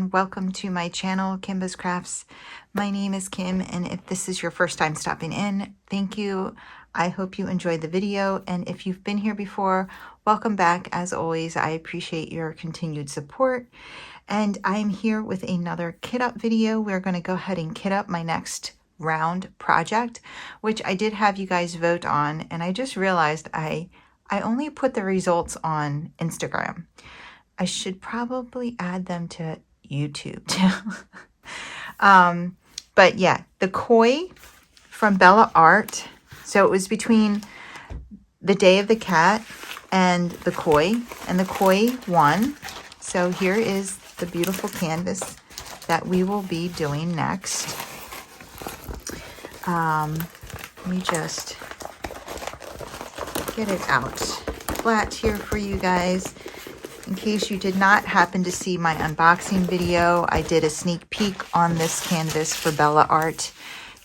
and welcome to my channel, Kimbaskrafts. My name is Kim, and if this is your first time stopping in, thank you. I hope you enjoyed the video, and if you've been here before, welcome back. As always, I appreciate your continued support, and I'm here with another kit up video. We're going to go ahead and kit up my next round project, which I did have you guys vote on, and I just realized I only put the results on Instagram. I should probably add them to YouTube too. But yeah, the koi from Bella Art. So it was between the Day of the Cat and the koi won. So here is the beautiful canvas that we will be doing next. Let me just get it out flat here for you guys. In case you did not happen to see my unboxing video, I did a sneak peek on this canvas for Bella Art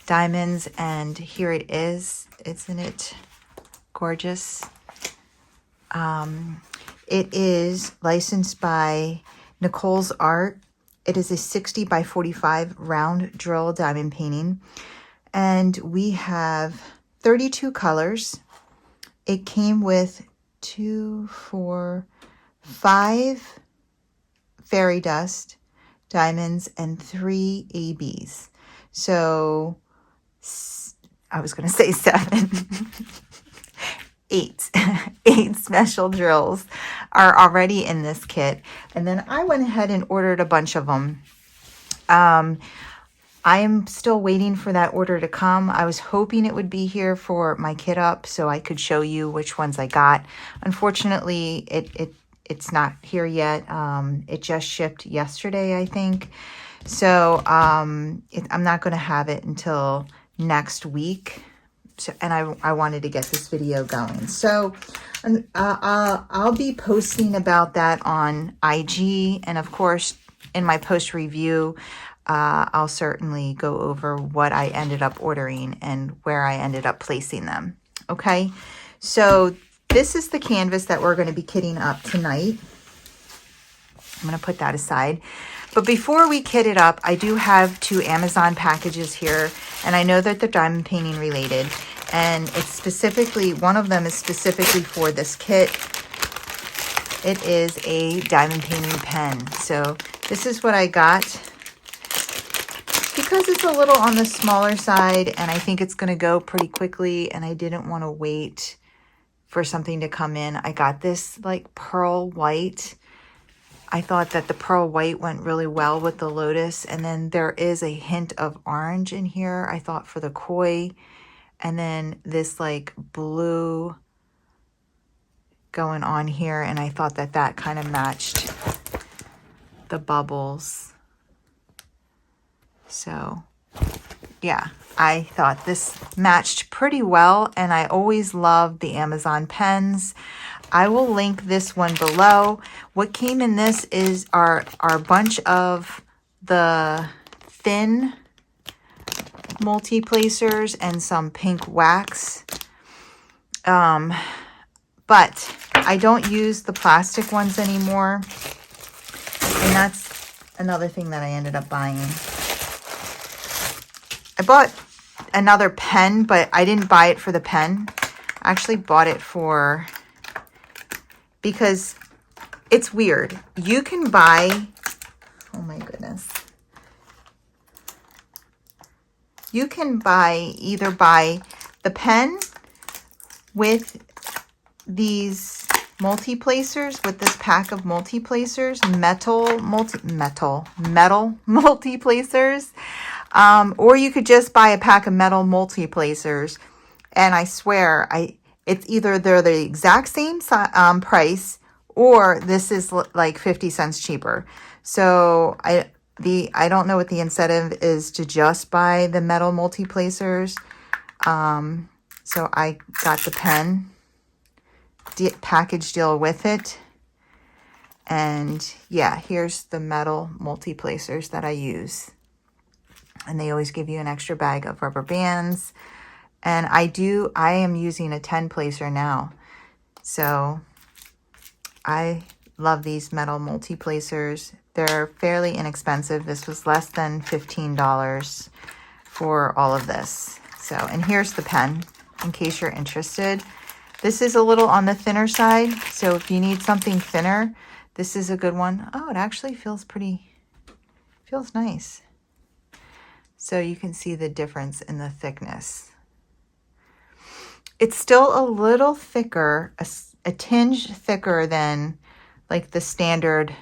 Diamonds, and here it is. Isn't it gorgeous? It is licensed by Nicole's Art. It is a 60 by 45 round drill diamond painting, and we have 32 colors. It came with 5 fairy dust diamonds and 3 ABs. So I was going to say 7. 8 special drills are already in this kit. And then I went ahead and ordered a bunch of them. I am still waiting for that order to come. I was hoping it would be here for my kit up so I could show you which ones I got. Unfortunately, it's not here yet. It just shipped yesterday, I think. So I'm not going to have it until next week. So, and I wanted to get this video going. So I'll be posting about that on IG. And of course, in my post review, I'll certainly go over what I ended up ordering and where I ended up placing them. Okay, so this is the canvas that we're going to be kitting up tonight. I'm going to put that aside. But before we kit it up, I do have 2 Amazon packages here, and I know that they're diamond painting related. And it's specifically, one of them is specifically for this kit. It is a diamond painting pen. So this is what I got. Because it's a little on the smaller side, and I think it's going to go pretty quickly, and I didn't want to wait for something to come in. I got this like pearl white. I thought that the pearl white went really well with the lotus, and then there is a hint of orange in here, I thought, for the koi, and then this like blue going on here, and I thought that that kind of matched the bubbles. So yeah, I thought this matched pretty well, and I always love the Amazon pens. I will link this one below. What came in this is our bunch of the thin multi-placers and some pink wax. But I don't use the plastic ones anymore, and that's another thing that I ended up buying. I bought another pen, but I didn't buy it for the pen. I actually bought it for, because it's weird. You can buy, oh my goodness. You can either buy the pen with these multi-placers, with this pack of multi-placers, metal multi-placers. Or you could just buy a pack of metal multi-placers, and I swear, it's either they're the exact same price, or this is like 50 cents cheaper. So I don't know what the incentive is to just buy the metal multi-placers. So I got the pen package deal with it. And yeah, here's the metal multi-placers that I use. And they always give you an extra bag of rubber bands. And I am using a 10 placer now. So I love these metal multi-placers. They're fairly inexpensive. This was less than $15 for all of this. So, and here's the pen in case you're interested. This is a little on the thinner side. So if you need something thinner, this is a good one. Oh, it actually feels nice. So you can see the difference in the thickness. It's still a little thicker, a tinge thicker than like the standard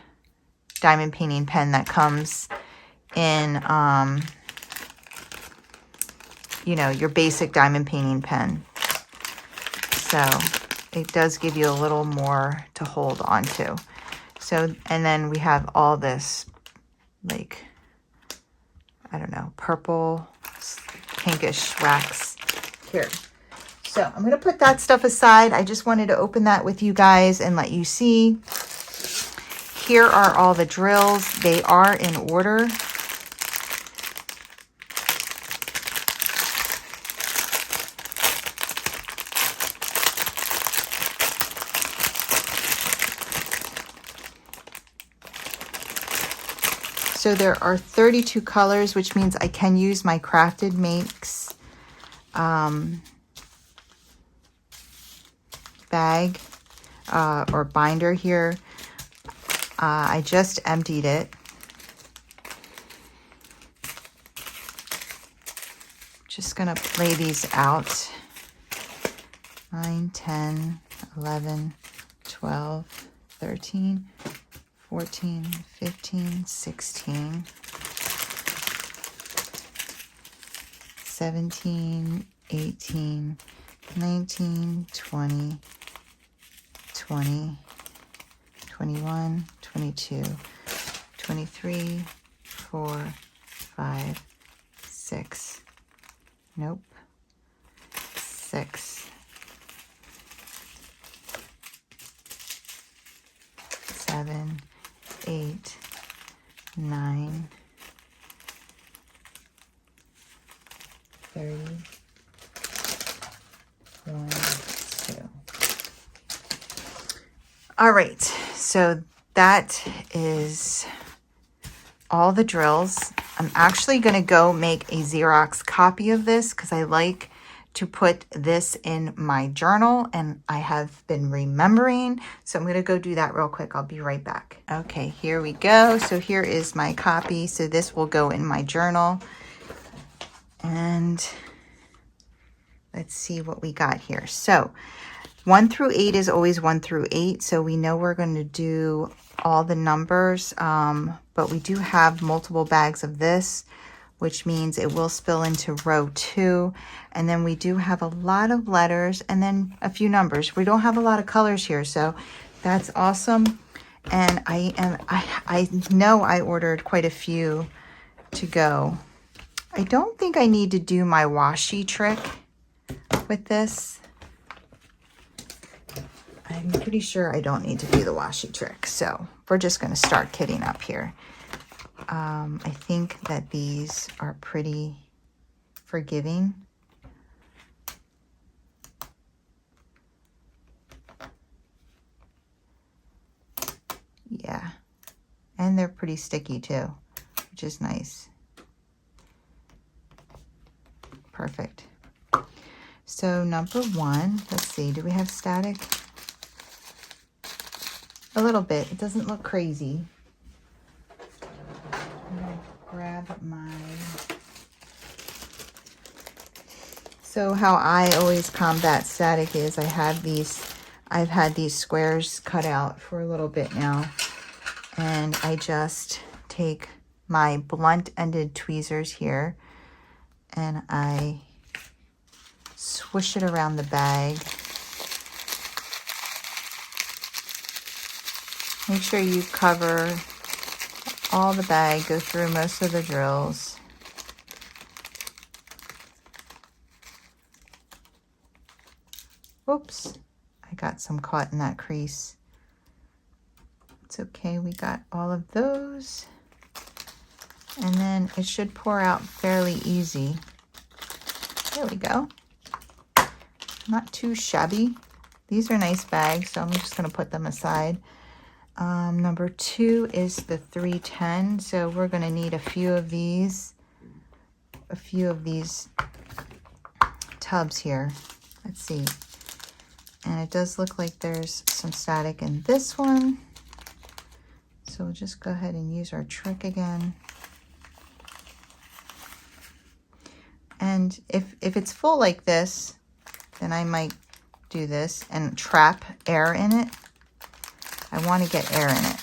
diamond painting pen that comes in, you know, your basic diamond painting pen. So it does give you a little more to hold on to. So, and then we have all this, like, I don't know, purple, pinkish wax here. So I'm going to put that stuff aside. I just wanted to open that with you guys and let you see. Here are all the drills. They are in order. So there are 32 colors, which means I can use my Crafted Makes bag or binder here. I just emptied it. Just gonna lay these out. 9, 10, 11, 12, 13, 14, 15, 16, 17, 18, 19, 20, 20, 21, 22, 23, 4, 5, 6, nope, 6, 7, 8, 9, 30, 1, 2. All right, so that is all the drills. I'm actually going to go make a Xerox copy of this because I like to put this in my journal and I have been remembering. So I'm going to go do that real quick. I'll be right back. Okay, here we go. So here is my copy. So this will go in my journal. And let's see what we got here. So 1 through 8 is always 1 through 8. So we know we're going to do all the numbers, but we do have multiple bags of this, which means it will spill into row 2. And then we do have a lot of letters and then a few numbers. We don't have a lot of colors here, so that's awesome. And I know I ordered quite a few to go. I don't think I need to do my washi trick with this. I'm pretty sure I don't need to do the washi trick. So we're just going to start kitting up here. I think that these are pretty forgiving. Yeah. And they're pretty sticky too, which is nice. Perfect. So number 1, let's see, do we have static? A little bit. It doesn't look crazy. I'm gonna grab my... So how I always combat static is I've had these squares cut out for a little bit now. And I just take my blunt-ended tweezers here and I swish it around the bag. Make sure you cover all the bag, go through most of the drills. Oops, I got some caught in that crease. It's okay, we got all of those. And then it should pour out fairly easy. There we go. Not too shabby. These are nice bags, so I'm just going to put them aside. Number 2 is the 310. So we're going to need a few of these tubs here. Let's see. And it does look like there's some static in this one. So we'll just go ahead and use our trick again. And if it's full like this, then I might do this and trap air in it. I want to get air in it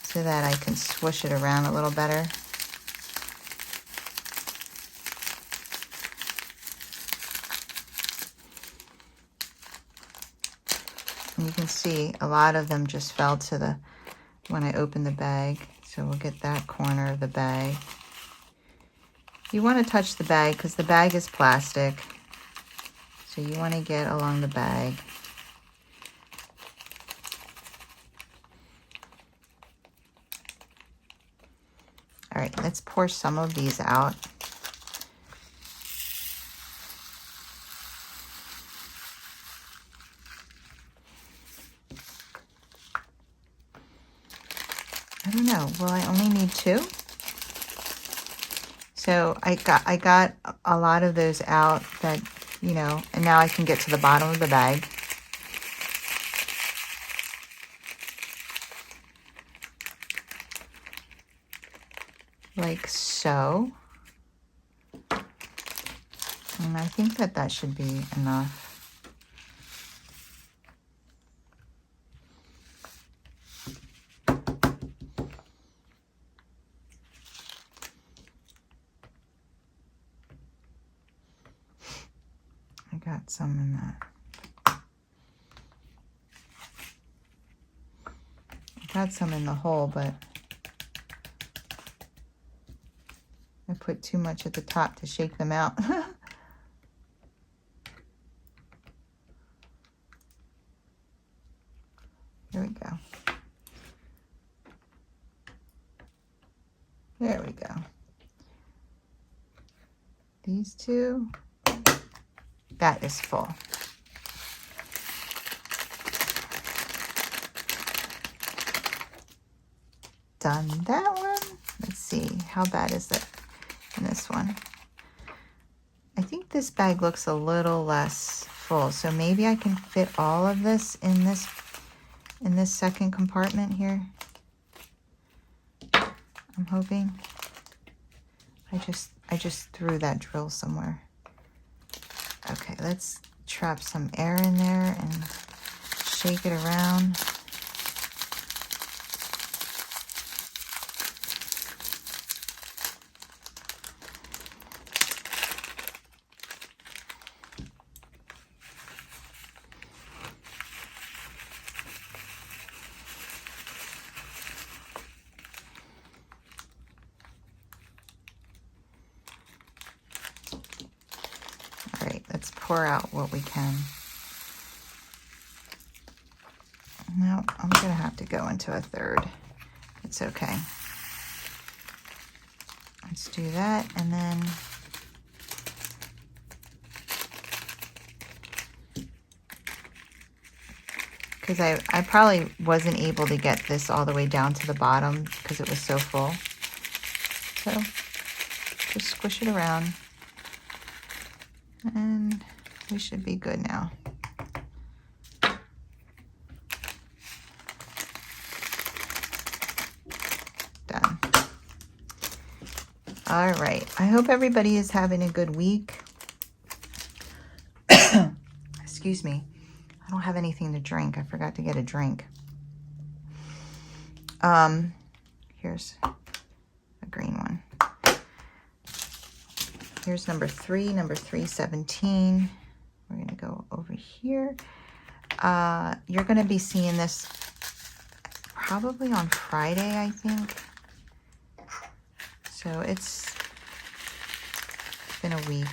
so that I can swoosh it around a little better. And you can see a lot of them just fell to when I opened the bag. So we'll get that corner of the bag. You want to touch the bag because the bag is plastic. So you want to get along the bag. All right, let's pour some of these out. I don't know, will I only need 2? So I got a lot of those out that, you know, and now I can get to the bottom of the bag. Like so. And I think that should be enough. I got some in that. I got some in the hole, but I put too much at the top to shake them out. There we go. There we go. These 2. That is full. Done that one. Let's see, how bad is it in this one? I think this bag looks a little less full, so maybe I can fit all of this in this second compartment here. I'm hoping. I just threw that drill somewhere. Okay, let's trap some air in there and shake it around. Let's pour out what we can. No, I'm gonna have to go into a third. It's okay. Let's do that, and then because I probably wasn't able to get this all the way down to the bottom because it was so full. So just squish it around. And we should be good now. Done. All right. I hope everybody is having a good week. Excuse me. I don't have anything to drink. I forgot to get a drink. Here's a green one. Here's number 3, number 317. We're going to go over here. You're going to be seeing this probably on Friday, I think. So it's been a week.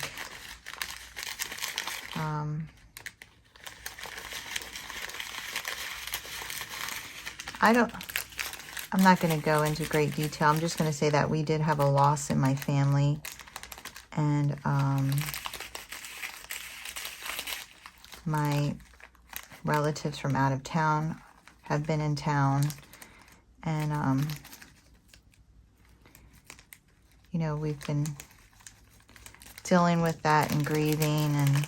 I'm not going to go into great detail. I'm just going to say that we did have a loss in my family. And my relatives from out of town have been in town, and you know, we've been dealing with that and grieving, and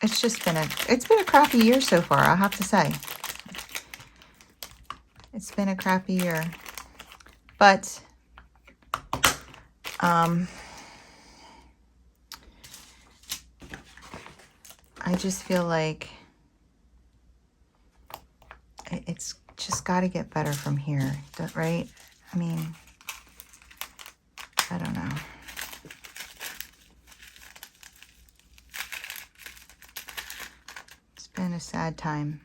it's been a crappy year so far, I have to say. It's been a crappy year. But I just feel like it's just got to get better from here, right? I mean, I don't know. It's been a sad time.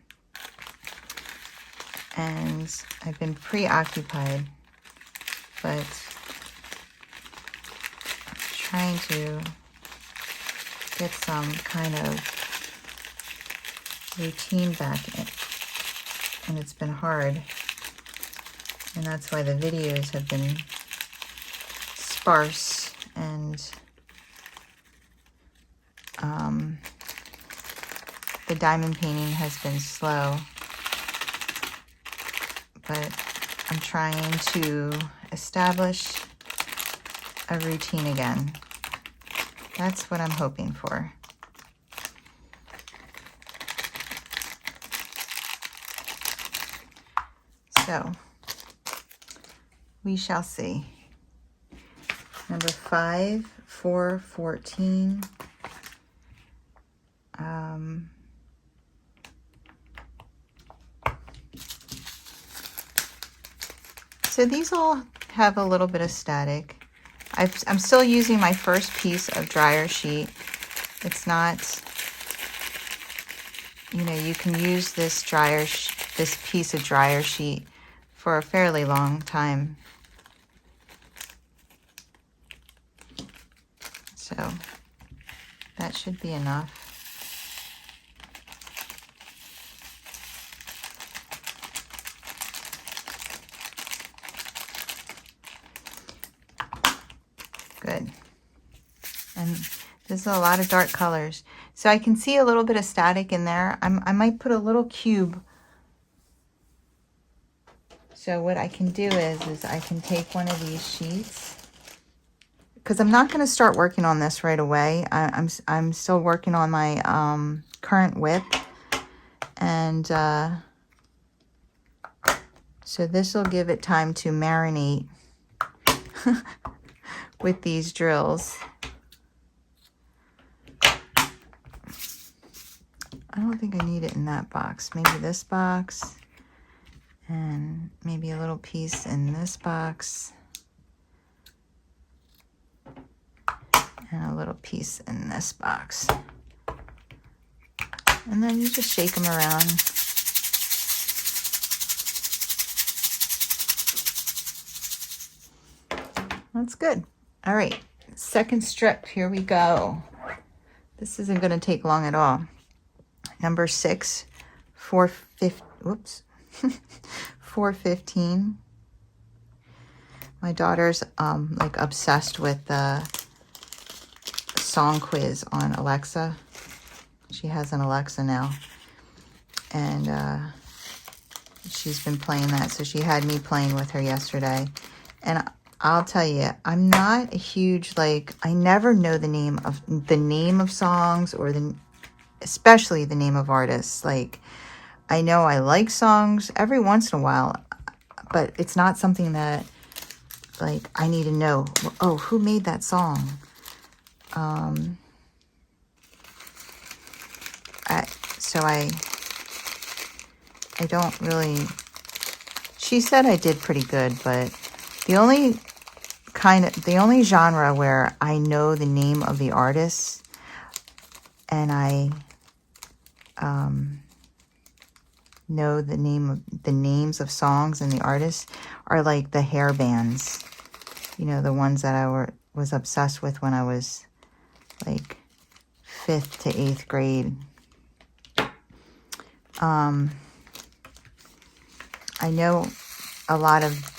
And I've been preoccupied, but I'm trying to get some kind of routine back in, and it's been hard, and that's why the videos have been sparse, and the diamond painting has been slow, but I'm trying to establish a routine again. That's what I'm hoping for. So, we shall see. Number 5, 4, 14. So these all have a little bit of static. I'm still using my first piece of dryer sheet. It's not, you know, you can use this piece of dryer sheet for a fairly long time. So that should be enough. Good. And this is a lot of dark colors. So I can see a little bit of static in there. I might put a little cube. So what I can do is I can take one of these sheets, because I'm not going to start working on this right away. I'm still working on my current whip. And so this will give it time to marinate with these drills. I don't think I need it in that box. Maybe this box, and maybe a little piece in this box, and a little piece in this box. And then you just shake them around. That's good. All right, second strip, here we go. This isn't going to take long at all. Number 6, 415. My daughter's like obsessed with the song quiz on Alexa. She has an Alexa now, and she's been playing that. So she had me playing with her yesterday, and I'll tell you, I'm not a huge, like, I never know the name of songs, or especially the name of artists. Like, I know I like songs every once in a while, but it's not something that, like, I need to know, oh, who made that song? So I don't really, she said I did pretty good, but the only genre where I know the name of the artist and I know the names of songs and the artists are like the hair bands, you know, the ones that I was obsessed with when I was like 5th to 8th grade. I know a lot of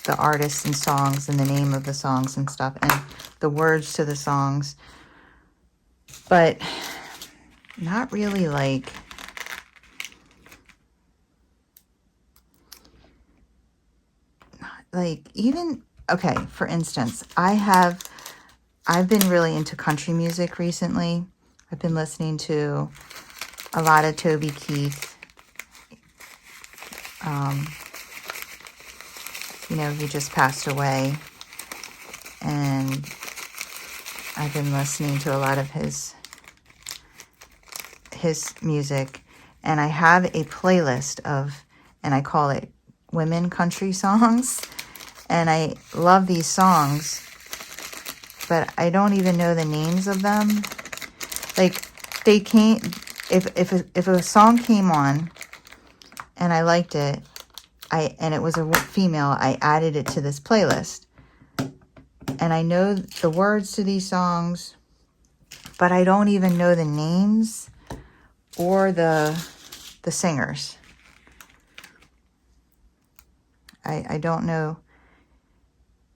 the artists and songs and the name of the songs and stuff and the words to the songs, but not really like, even, okay, for instance, I've been really into country music recently. I've been listening to a lot of Toby Keith. You know, he just passed away, and I've been listening to a lot of his music, and I have a playlist of, and I call it women country songs, and I love these songs, but I don't even know the names of them. Like, they came, if a song came on and I liked it, and it was a female, I added it to this playlist. And I know the words to these songs, but I don't even know the names or the singers. I don't know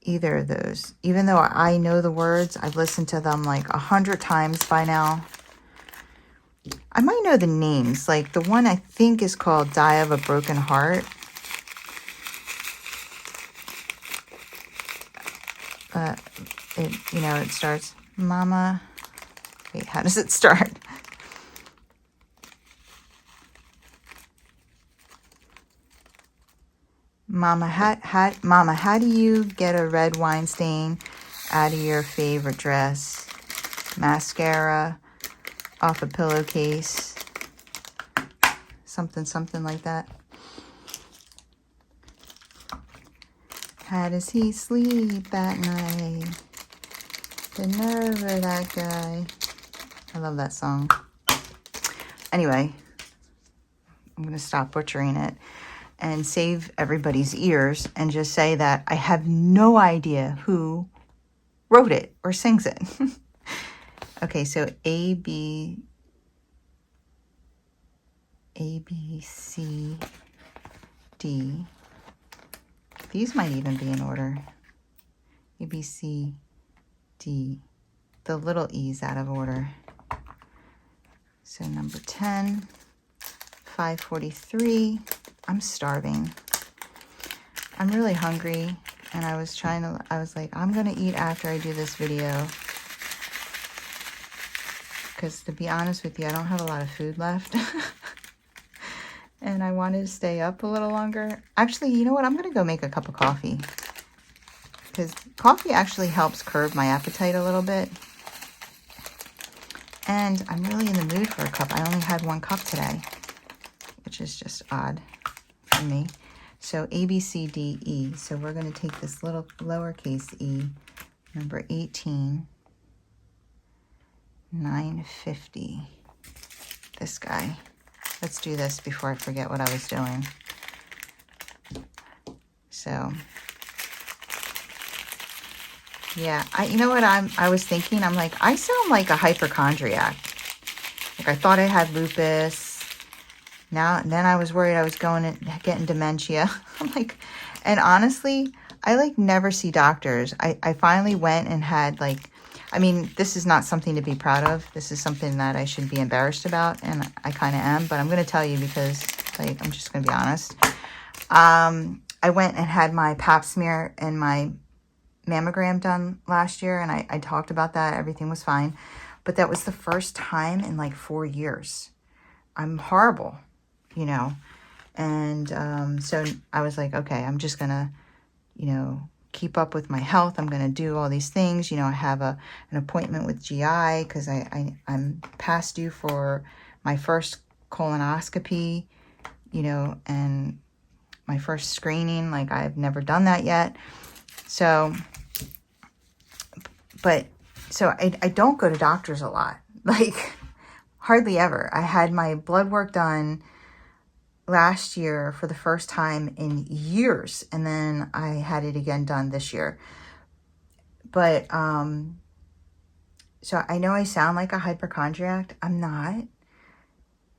either of those. Even though I know the words, I've listened to them like 100 times by now. I might know the names. Like, the one I think is called Die of a Broken Heart. It starts, Mama. Wait, how does it start? Mama, how do you get a red wine stain out of your favorite dress? Mascara off a pillowcase. Something like that. How does he sleep at night? The nerve of that guy. I love that song. Anyway, I'm going to stop butchering it and save everybody's ears and just say that I have no idea who wrote it or sings it. Okay, so A, B, C, D. These might even be in order. A, B, C, D. The little E's out of order. So number 10, 5:43. I'm starving. I'm really hungry, and I was like, I'm gonna eat after I do this video. Because to be honest with you, I don't have a lot of food left. And I wanted to stay up a little longer. Actually, you know what? I'm gonna go make a cup of coffee. Because coffee actually helps curb my appetite a little bit. And I'm really in the mood for a cup. I only had 1 cup today, which is just odd for me. So A, B, C, D, E. So we're going to take this little lowercase e, number 18, 950. This guy. Let's do this before I forget what I was doing. So, yeah, you know what I was thinking? I'm like, I sound like a hypochondriac. Like, I thought I had lupus. Then I was worried I was getting dementia. I'm like, and honestly, I like never see doctors. I finally went and had this is not something to be proud of. This is something that I should be embarrassed about, and I kind of am, but I'm going to tell you because I'm just going to be honest. I went and had my pap smear and my mammogram done last year, and I talked about that. Everything was fine, but that was the first time in like 4 years. I'm horrible, and so I was like, okay, I'm just gonna keep up with my health. I'm gonna do all these things. I have an appointment with GI because I'm past due for my first colonoscopy, and my first screening. Like, I've never done that yet. So I don't go to doctors a lot, like hardly ever. I had my blood work done last year for the first time in years, and then I had it again done this year. But so I know I sound like a hypochondriac. I'm not.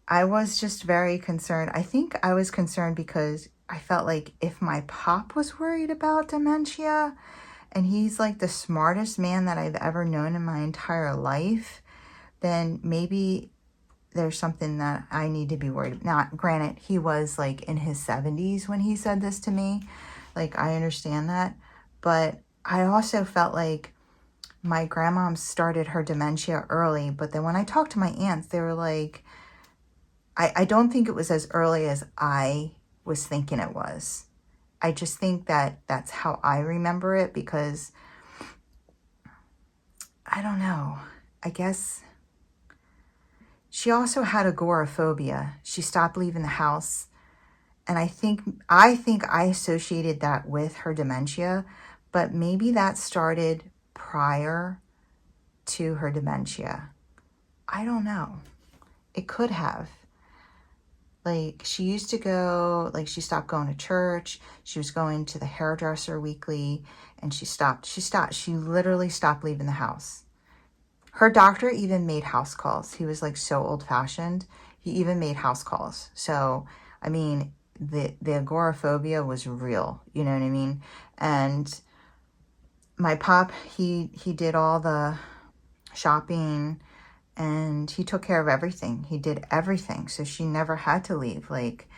I was just very concerned. I think I was concerned because I felt like if my pop was worried about dementia, and he's like the smartest man that I've ever known in my entire life, then maybe there's something that I need to be worried about. Now, granted, he was like in his 70s when he said this to me. Like, I understand that. But I also felt like my grandmom started her dementia early. But then when I talked to my aunts, they were like, I don't think it was as early as I was thinking it was. I just think that that's how I remember it, because I don't know. I guess she also had agoraphobia. She stopped leaving the house. And I think I associated that with her dementia, but maybe that started prior to her dementia. I don't know. It could have. Like, she used to go, like, she stopped going to church. She was going to the hairdresser weekly, and she literally stopped leaving the house. Her doctor even made house calls. He was like so old-fashioned. He even made house calls. So, I mean, the agoraphobia was real. You know what I mean? And my pop, he did all the shopping, and he took care of everything. He did everything. So she never had to leave. Like,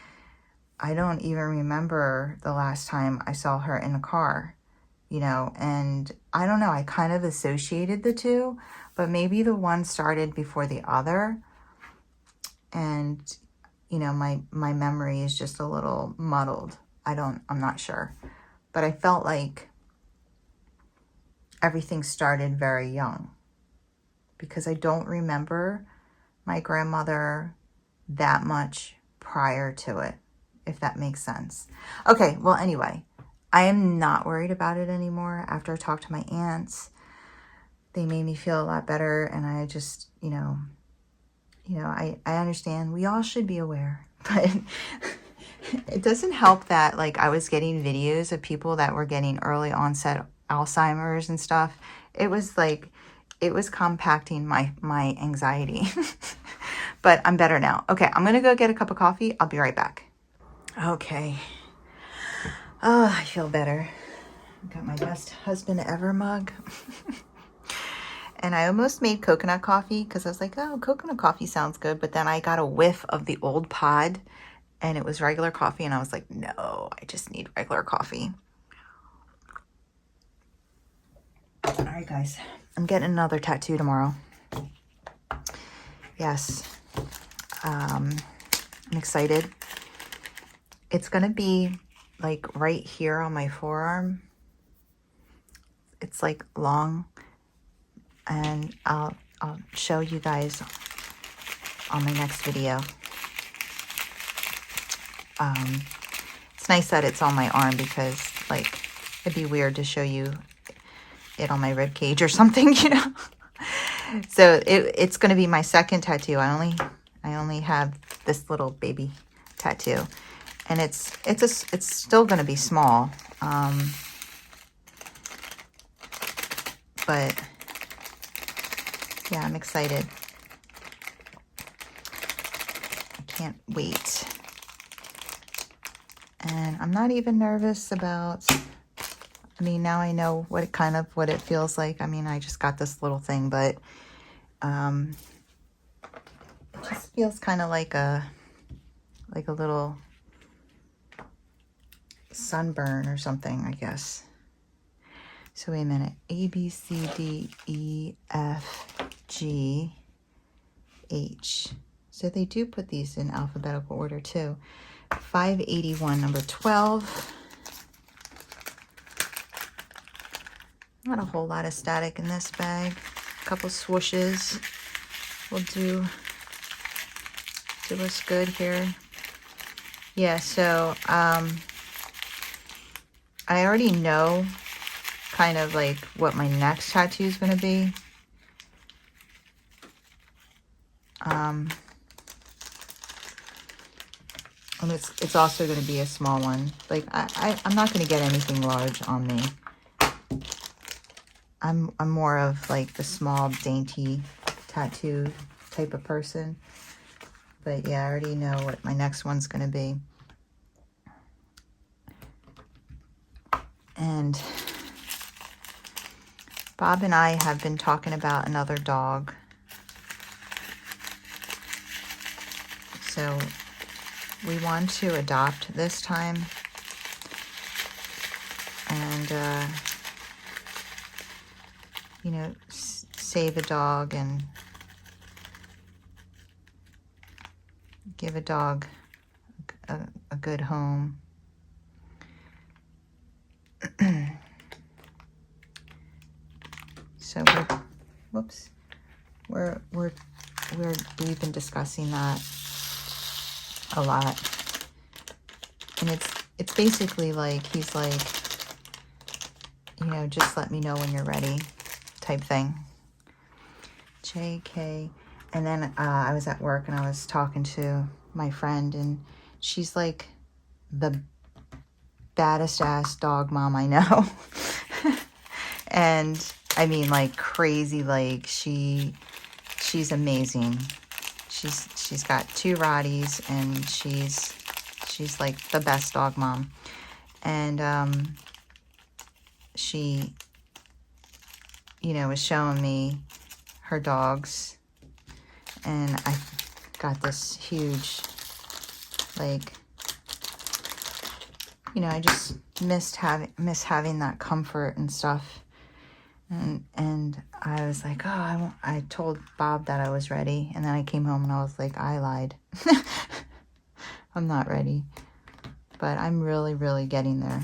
I don't even remember the last time I saw her in a car, you know, and I don't know. I kind of associated the two, but maybe the one started before the other. And, you know, my memory is just a little muddled. I'm not sure. But I felt like everything started very young, because I don't remember my grandmother that much prior to it, if that makes sense. Okay, well, anyway, I am not worried about it anymore. After I talked to my aunts, they made me feel a lot better, and I just, I understand we all should be aware, but it doesn't help that, like, I was getting videos of people that were getting early onset Alzheimer's and stuff. It was compacting my anxiety. But I'm better now. Okay, I'm gonna go get a cup of coffee. I'll be right back. Okay. Oh, I feel better. Got my best husband ever mug. And I almost made coconut coffee, because I was like, oh, coconut coffee sounds good. But then I got a whiff of the old pod, and it was regular coffee. And I was like, no, I just need regular coffee. All right, guys. I'm getting another tattoo tomorrow. Yes. I'm excited. It's going to be like right here on my forearm. It's like long, and I'll show you guys on my next video. It's nice that it's on my arm, because like it'd be weird to show you it on my rib cage or something, you know. So it's going to be my second tattoo. I only have this little baby tattoo, and it's still going to be small. But yeah, I'm excited. I can't wait. And I'm not even nervous about, I mean, now I know what it feels like. I mean, I just got this little thing, but it just feels kind of like a little sunburn or something, I guess. So wait a minute. A, B, C, D, E, F, G, H. So they do put these in alphabetical order too. 581, number 12. Not a whole lot of static in this bag. A couple swooshes will do us good here. Yeah, so I already know kind of like what my next tattoo is going to be. And it's also going to be a small one. Like I'm not going to get anything large on me. I'm more of like the small dainty tattoo type of person. But yeah, I already know what my next one's going to be. And Bob and I have been talking about another dog. So we want to adopt this time. And, you know, save a dog and give a dog a good home. So we've been discussing that a lot, and it's basically like he's like, you know, just let me know when you're ready, type thing. JK. And then I was at work and I was talking to my friend, and she's like the baddest ass dog mom I know. And I mean, like crazy, like she's amazing. She's got 2 Rotties, and she's like the best dog mom. And she, you know, was showing me her dogs, and I got this huge, like, you know, I just miss having that comfort and stuff. And I was like, oh, I told Bob that I was ready, and then I came home and I was like, I lied. I'm not ready, but I'm really, really getting there.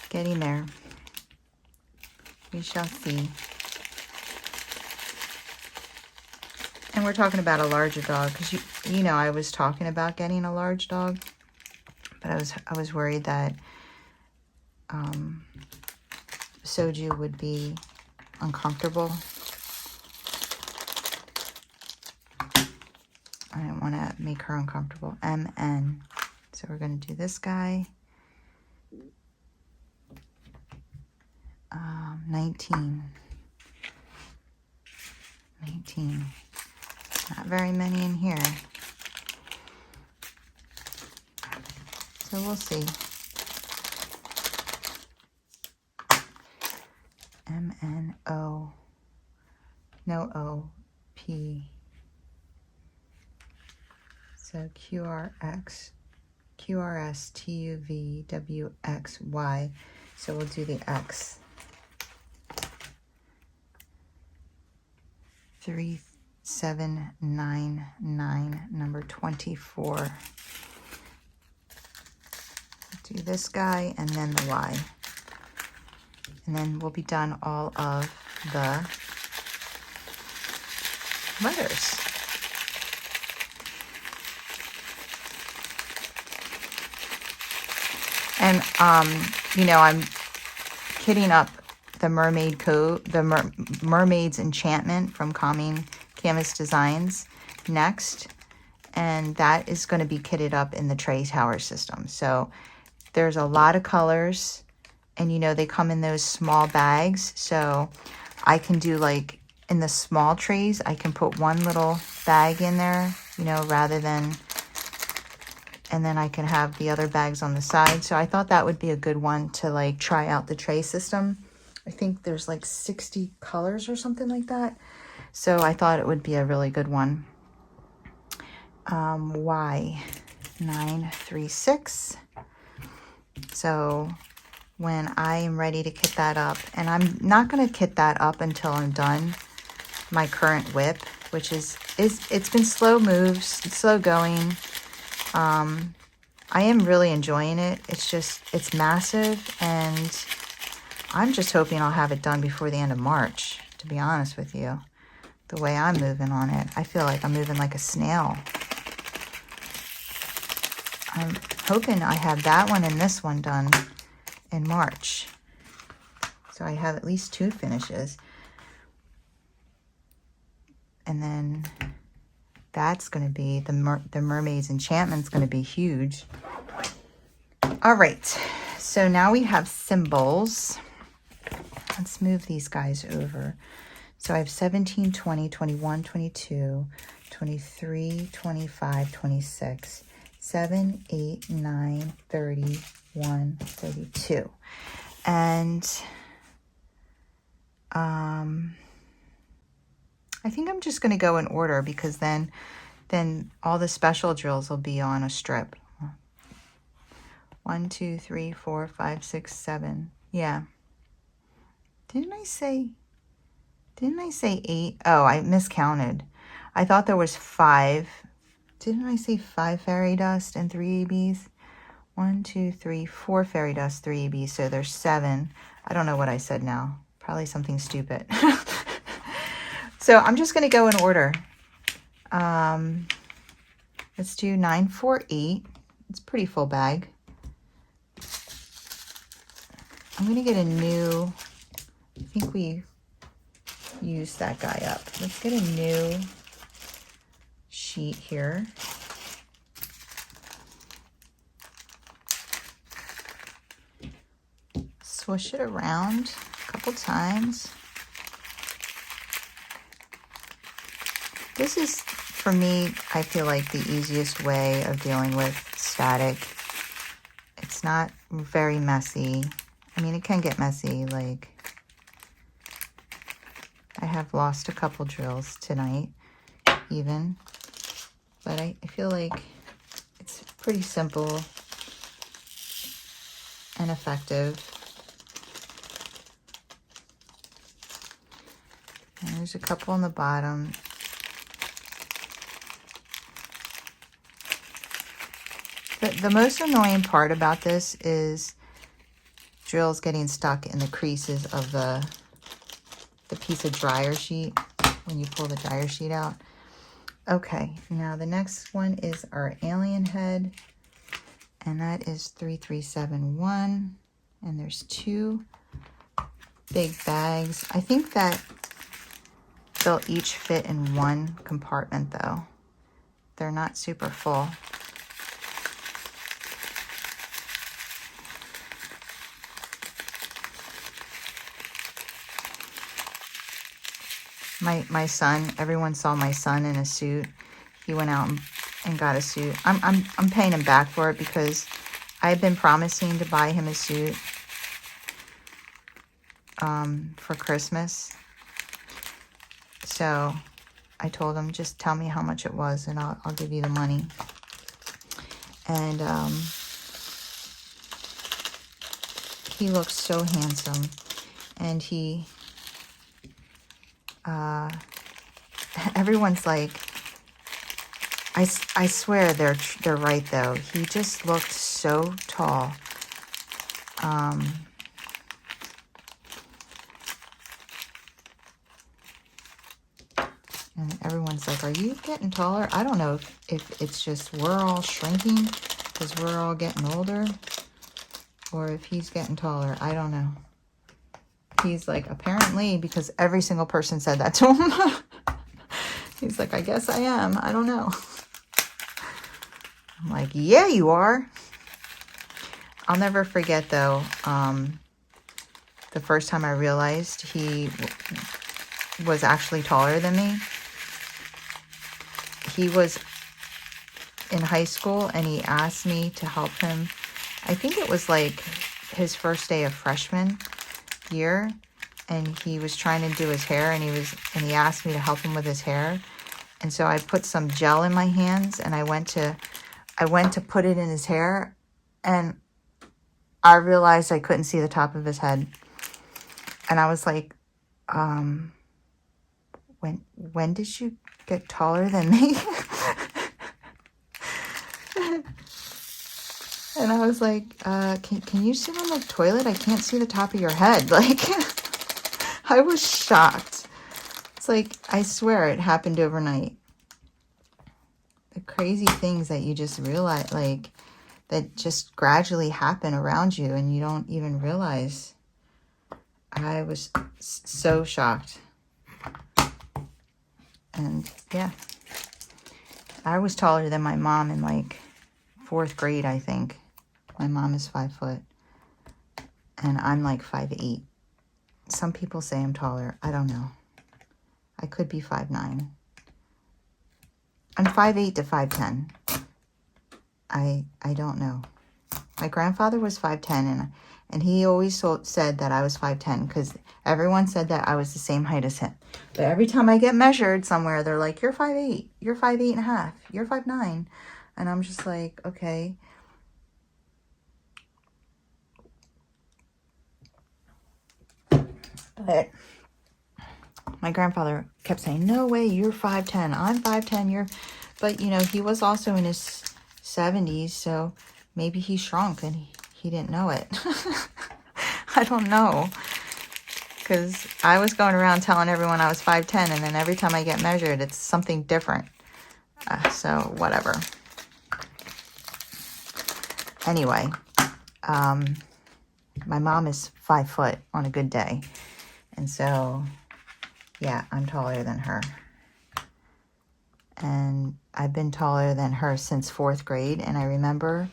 Getting there. We shall see. And we're talking about a larger dog, because you know, I was talking about getting a large dog, but I was worried that Soju would be uncomfortable. I didn't want to make her uncomfortable. MN. So we're going to do this guy. 19. Not very many in here. So we'll see. MNO. No O. P. So QRX. QRS TUV WXY. So we'll do the X. 3799, number 24. Do this guy and then the Y. And then we'll be done all of the letters. And, you know, I'm kitting up the mermaid coat, the mermaid's enchantment from Calming Canvas Designs next. And that is going to be kitted up in the tray tower system. So there's a lot of colors, and you know, they come in those small bags. So I can do, like, in the small trays, I can put one little bag in there, you know, rather than, and then I can have the other bags on the side. So I thought that would be a good one to, like, try out the tray system. I think there's like 60 colors or something like that. So I thought it would be a really good one. Y936. So when I am ready to kit that up, and I'm not going to kit that up until I'm done my current whip, which is it's been slow moves, slow going. I am really enjoying it. It's just, it's massive, and I'm just hoping I'll have it done before the end of March, to be honest with you. The way I'm moving on it, I feel like I'm moving like a snail. I'm hoping I have that one and this one done in March. So I have at least 2 finishes. And then that's going to be, the Mermaid's Enchantment's going to be huge. All right, so now we have symbols. Let's move these guys over. So I have 17, 20, 21, 22, 23, 25, 26, 7, 8, 9, 30, 1, 32. And I think I'm just going to go in order because then all the special drills will be on a strip. 1, 2, 3, 4, 5, 6, 7. Yeah. Didn't I say 8? Oh, I miscounted. I thought there was 5. Didn't I say 5 fairy dust and 3 ABs? 1, 2, 3, 4 fairy dust, 3 ABs. So there's 7. I don't know what I said now. Probably something stupid. So I'm just going to go in order. Let's do 9, 4, 8. It's a pretty full bag. I'm going to get a new, I think we used that guy up. Let's get a new sheet here. Swish it around a couple times. This is, for me, I feel like the easiest way of dealing with static. It's not very messy. I mean, it can get messy. Like, I have lost a couple drills tonight, even. But I feel like it's pretty simple and effective. And there's a couple on the bottom. The most annoying part about this is drills getting stuck in the creases of the piece of dryer sheet when you pull the dryer sheet out. Okay, now the next one is our alien head, and that is 3371, and there's 2 big bags. I think that they'll each fit in 1 compartment though. They're not super full. My son, everyone saw my son in a suit. He went out and got a suit. I'm paying him back for it because I've been promising to buy him a suit for Christmas. So I told him, just tell me how much it was and I'll give you the money. And he looks so handsome, and he everyone's like, I swear they're right though. He just looked so tall. And everyone's like, are you getting taller? I don't know if it's just we're all shrinking because we're all getting older, or if he's getting taller. I don't know. He's like, apparently, because every single person said that to him. He's like, I guess I am. I don't know. I'm like, yeah, you are. I'll never forget, though, the first time I realized he was actually taller than me. He was in high school, and he asked me to help him. I think it was like his first day of freshman year, and he was trying to do his hair, and he asked me to help him with his hair. And so I put some gel in my hands, and I went to put it in his hair, and I realized I couldn't see the top of his head. And I was like, when did you get taller than me? And I was like, can you sit on the toilet? I can't see the top of your head. Like, I was shocked. It's like, I swear it happened overnight. The crazy things that you just realize, like, that just gradually happen around you and you don't even realize. I was so shocked. And yeah, I was taller than my mom in like 4th grade, I think. My mom is 5 foot and I'm like 5'8". Some people say I'm taller. I don't know. I could be 5'9". I'm 5'8" to 5'10". I don't know. My grandfather was 5'10", And he always said that I was 5'10", because everyone said that I was the same height as him. But every time I get measured somewhere, they're like, you're 5'8", you're 5'8 and a half, you're 5'9". And I'm just like, okay. But my grandfather kept saying, no way, you're 5'10", I'm 5'10", but you know, he was also in his 70s, so maybe he shrunk and he didn't know it. I don't know, because I was going around telling everyone I was 5'10", and then every time I get measured, it's something different. So whatever. Anyway, my mom is 5 foot on a good day, and so yeah, I'm taller than her. And I've been taller than her since 4th grade, and I remember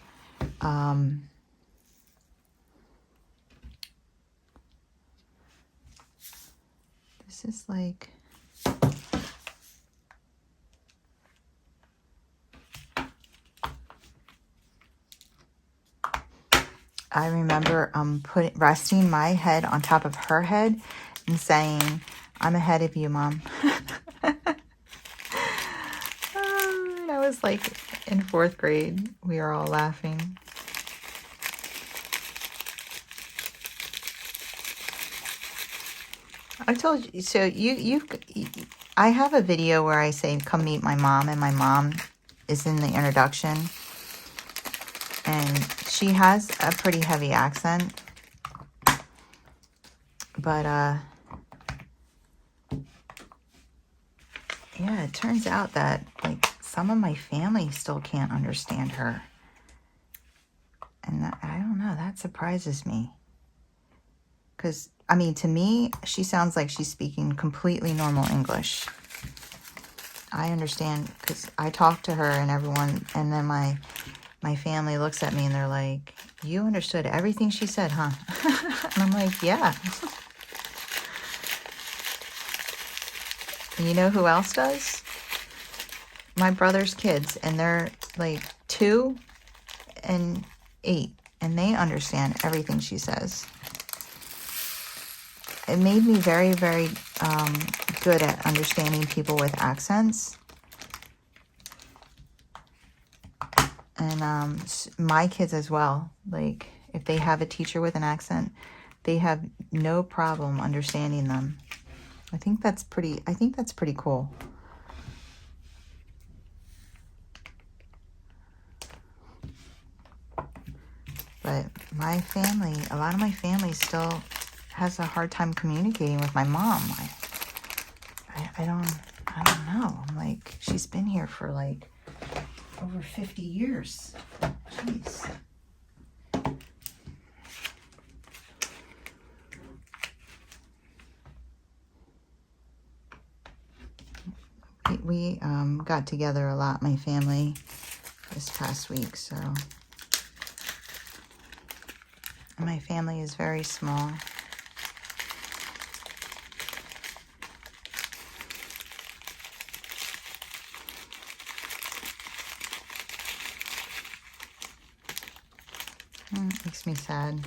this is like, I remember resting my head on top of her head and saying, I'm ahead of you, Mom. I was like in 4th grade. We were all laughing. I told you, so I have a video where I say, come meet my mom, and my mom is in the introduction. And she has a pretty heavy accent. But, yeah, it turns out that, like, some of my family still can't understand her. And I don't know, that surprises me. Because, I mean, to me, she sounds like she's speaking completely normal English. I understand, because I talk to her and everyone, and then my family looks at me and they're like, you understood everything she said, huh? And I'm like, yeah. And you know who else does? My brother's kids, and they're like 2 and 8, and they understand everything she says. It made me very, very good at understanding people with accents. And my kids as well. Like, if they have a teacher with an accent, they have no problem understanding them. I think that's pretty cool. But my family, a lot of my family still has a hard time communicating with my mom. I don't know. I'm like, she's been here for like over 50 years. Jeez. We got together a lot, my family, this past week, so. My family is very small. Makes me sad.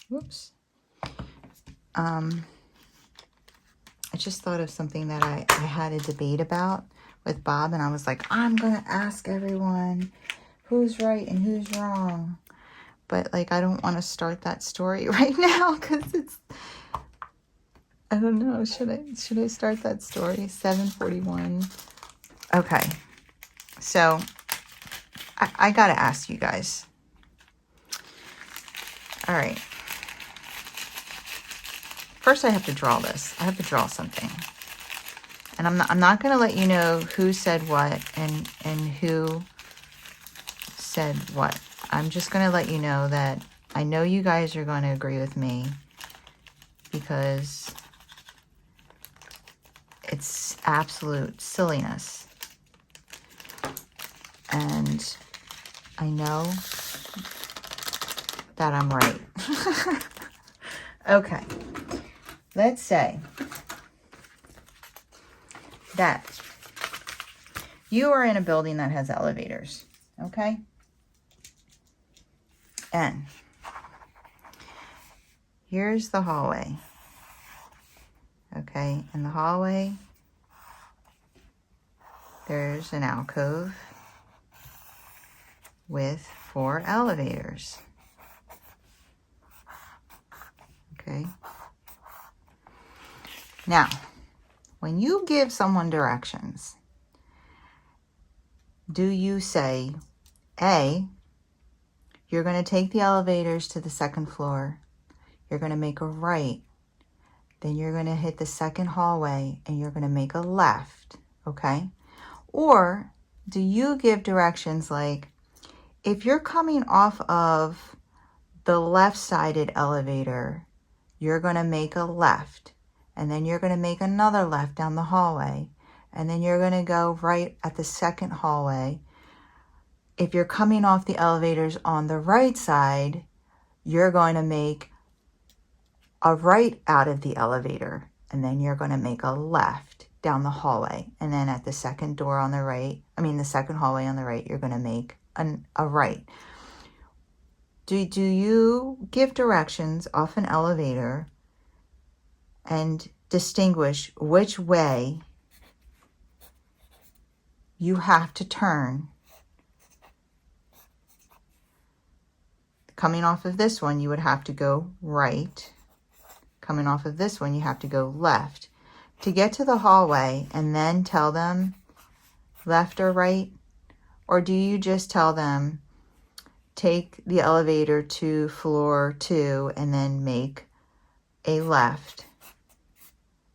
Whoops. I just thought of something that I had a debate about with Bob, and I was like, I'm going to ask everyone who's right and who's wrong. But, like, I don't want to start that story right now because it's, I don't know. Should I start that story? 7:41. Okay. So, I got to ask you guys. All right. First, I have to draw this. I have to draw something. And I'm not going to let you know who said what and who said what. I'm just going to let you know that I know you guys are going to agree with me because it's absolute silliness. And I know that I'm right. Okay. let's say that you are in a building that has elevators, okay? And here's the hallway, okay? In the hallway, there's an alcove with 4 elevators, okay? Now, when you give someone directions, do you say, A, you're going to take the elevators to the 2nd floor, you're going to make a right, then you're going to hit the 2nd hallway and you're going to make a left, okay? Or do you give directions like, if you're coming off of the left-sided elevator, you're going to make a left, and then you're going to make another left down the hallway, and then you're going to go right at the 2nd hallway. If you're coming off the elevators on the right side, you're going to make a right out of the elevator, and then you're going to make a left down the hallway, and then at the 2nd door on the right, the 2nd hallway on the right, you're going to make a right. Do you give directions off an elevator and distinguish which way you have to turn? Coming off of this one, you would have to go right. Coming off of this one, you have to go left. To get to the hallway and then tell them left or right? Or do you just tell them, take the elevator to floor 2 and then make a left,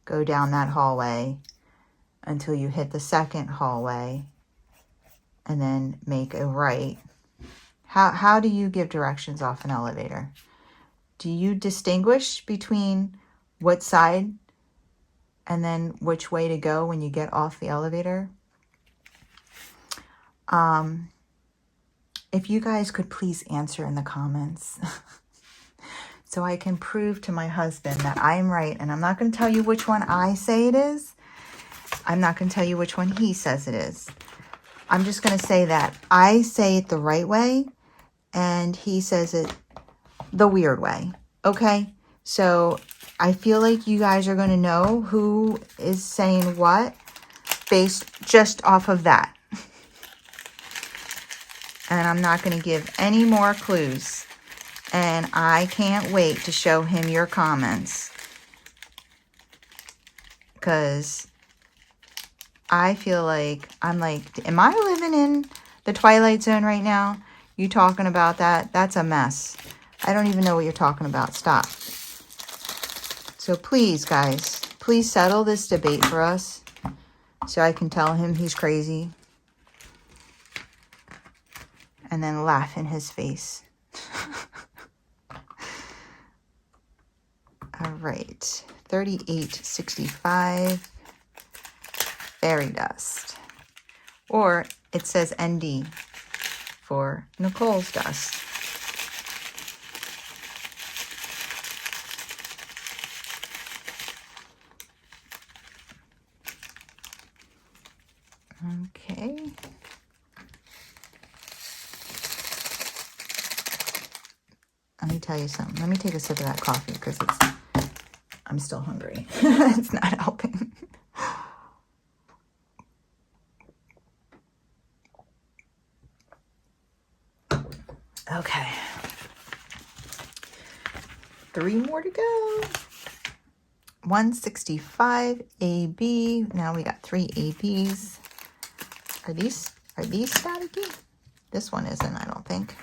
go down that hallway until you hit the 2nd hallway, and then make a right? How do you give directions off an elevator? Do you distinguish between what side and then which way to go when you get off the elevator? If you guys could please answer in the comments so I can prove to my husband that I'm right. And I'm not going to tell you which one I say it is. I'm not going to tell you which one he says it is. I'm just going to say that I say it the right way and he says it the weird way. Okay? So I feel like you guys are going to know who is saying what based just off of that. And I'm not going to give any more clues. And I can't wait to show him your comments. Because I feel like, am I living in the Twilight Zone right now? You talking about that? That's a mess. I don't even know what you're talking about. Stop. So please, guys, please settle this debate for us so I can tell him he's crazy. And then laugh in his face. All right. 3865. Fairy dust. Or it says ND for Nicole's dust. Okay. Let me tell you something. Let me take a sip of that coffee because I'm still hungry. It's not helping. Okay. 3 more to go. 165 AB. Now we got 3 ABs. Are these staticky? This one isn't, I don't think.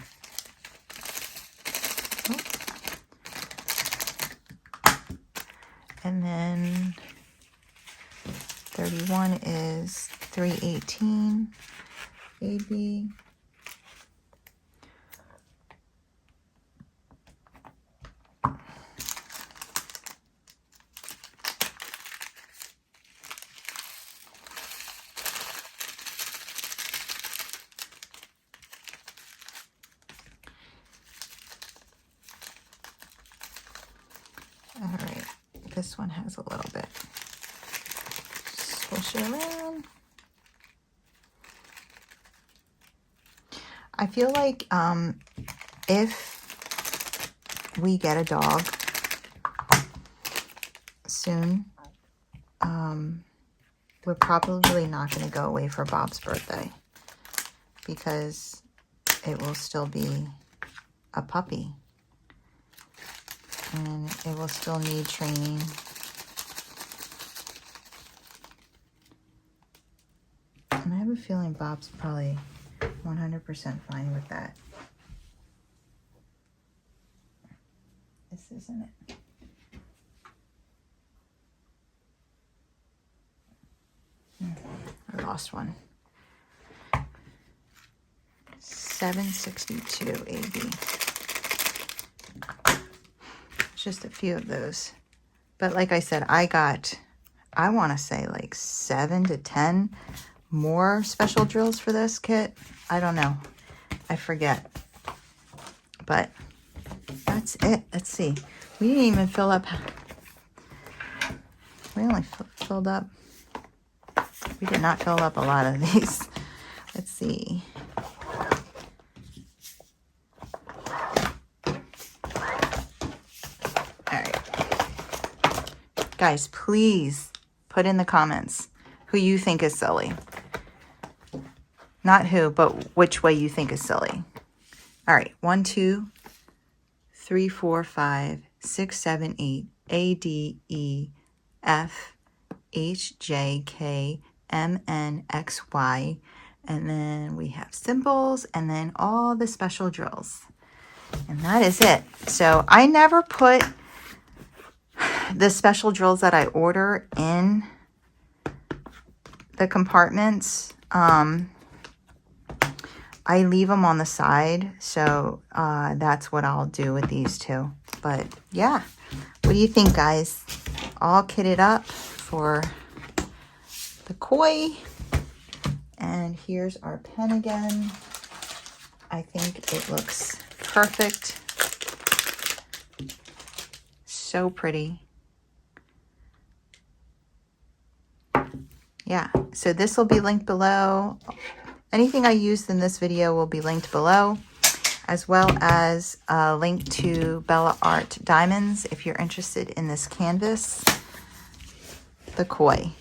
And then 31 is 318 AB. this one has a little bit. Swish it around. I feel like if we get a dog soon, we're probably not going to go away for Bob's birthday because it will still be a puppy and it will still need training. And I have a feeling Bob's probably 100% fine with that. This isn't it. I lost one. 762 AB. Just a few of those. But like I said, I want to say like 7 to 10 more special drills for this kit. I don't know. I forget. But that's it. Let's see. We didn't even fill up. We only filled up. We did not fill up a lot of these. Let's see. All right. Guys, please put in the comments who you think is silly. Not who, but which way you think is silly. All right. 1, 2, 3, 4, 5, 6, 7, 8. A, D, E, F, H, J, K, M, N, X, Y. And then we have symbols and then all the special drills. And that is it. So I never put the special drills that I order in the compartments. I leave them on the side, so that's what I'll do with these two. But yeah, what do you think, guys? All kitted up for the koi. And here's our pen again. I think it looks perfect. So pretty. Yeah, so this will be linked below. Anything I used in this video will be linked below, as well as a link to Bella Art Diamonds if you're interested in this canvas, the koi.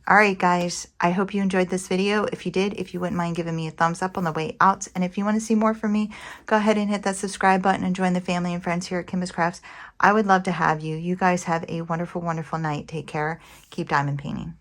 All right, guys, I hope you enjoyed this video. If you did, if you wouldn't mind giving me a thumbs up on the way out. And if you want to see more from me, go ahead and hit that subscribe button and join the family and friends here at Kimbaskrafts. I would love to have you. You guys have a wonderful, wonderful night. Take care. Keep diamond painting.